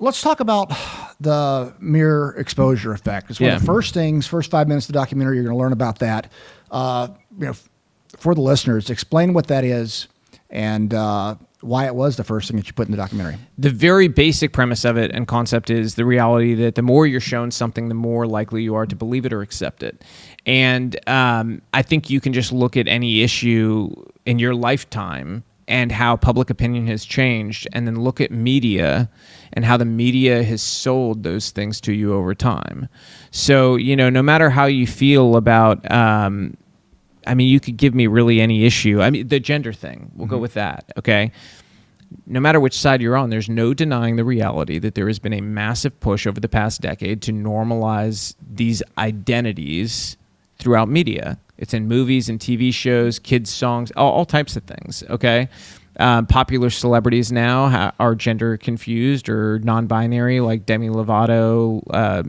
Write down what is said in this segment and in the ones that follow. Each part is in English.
let's talk about the mere exposure effect. It's one of the first 5 minutes of the documentary, you're going to learn about that. For the listeners, explain what that is and why it was the first thing that you put in the documentary. The very basic premise of it and concept is the reality that the more you're shown something, the more likely you are to believe it or accept it. And I think you can just look at any issue in your lifetime and how public opinion has changed, and then look at media and how the media has sold those things to you over time. So, no matter how you feel about, you could give me really any issue. The gender thing, we'll go with that, okay? No matter which side you're on, there's no denying the reality that there has been a massive push over the past decade to normalize these identities throughout media. It's in movies and TV shows, kids' songs, all types of things, okay? Popular celebrities now are gender confused or non-binary, like Demi Lovato. I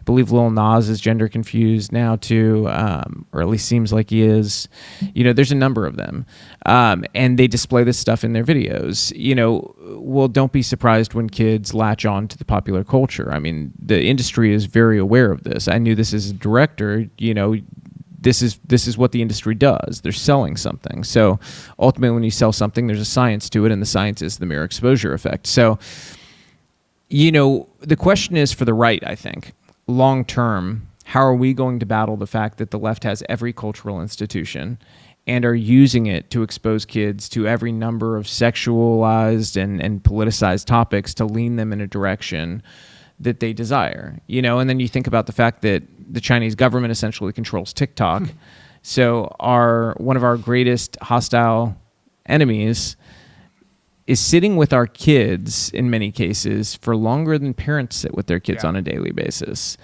believe Lil Nas is gender confused now too, or at least seems like he is. There's a number of them. And they display this stuff in their videos. Well, don't be surprised when kids latch on to the popular culture. The industry is very aware of this. I knew this as a director, this is what the industry does. They're selling something. So ultimately, when you sell something, there's a science to it, and the science is the mere exposure effect. So, the question is for the right, I think, long term, how are we going to battle the fact that the left has every cultural institution and are using it to expose kids to every number of sexualized and politicized topics to lean them in a direction that they desire, and then you think about the fact that the Chinese government essentially controls TikTok. So one of our greatest hostile enemies is sitting with our kids in many cases for longer than parents sit with their kids on a daily basis.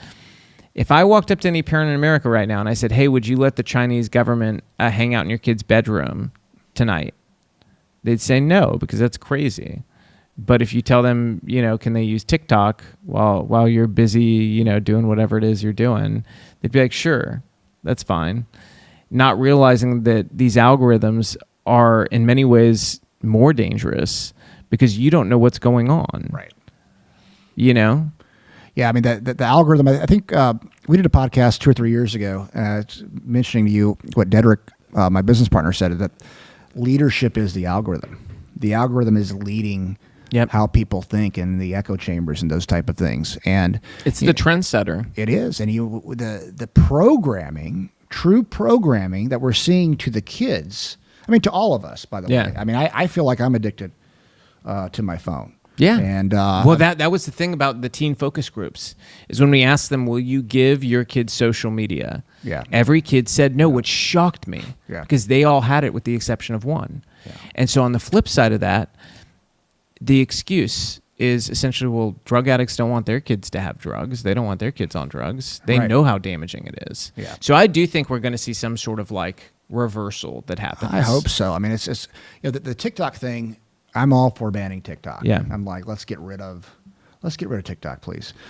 If I walked up to any parent in America right now and I said, hey, would you let the Chinese government hang out in your kid's bedroom tonight? They'd say no, because that's crazy. But if you tell them, can they use TikTok while you're busy, doing whatever it is you're doing, they'd be like, sure, that's fine. Not realizing that these algorithms are in many ways more dangerous because you don't know what's going on. Right. Yeah, the algorithm, I think we did a podcast 2 or 3 years ago mentioning to you what Dedrick, my business partner, said, that leadership is the algorithm. The algorithm is leading how people think in the echo chambers and those type of things. And it's the trendsetter. It is. And the programming, true programming that we're seeing to the kids, to all of us, by the way. I feel like I'm addicted to my phone. Yeah. And that was the thing about the teen focus groups, is when we asked them, will you give your kids social media? Yeah. Every kid said no, which shocked me because they all had it with the exception of one. Yeah. And so on the flip side of that, the excuse is essentially, well, drug addicts don't want their kids to have drugs. They don't want their kids on drugs. They know how damaging it is. Yeah. So I do think we're going to see some sort of reversal that happens. I hope so. It's the TikTok thing. I'm all for banning TikTok. Yeah. I'm like, let's get rid of TikTok, please.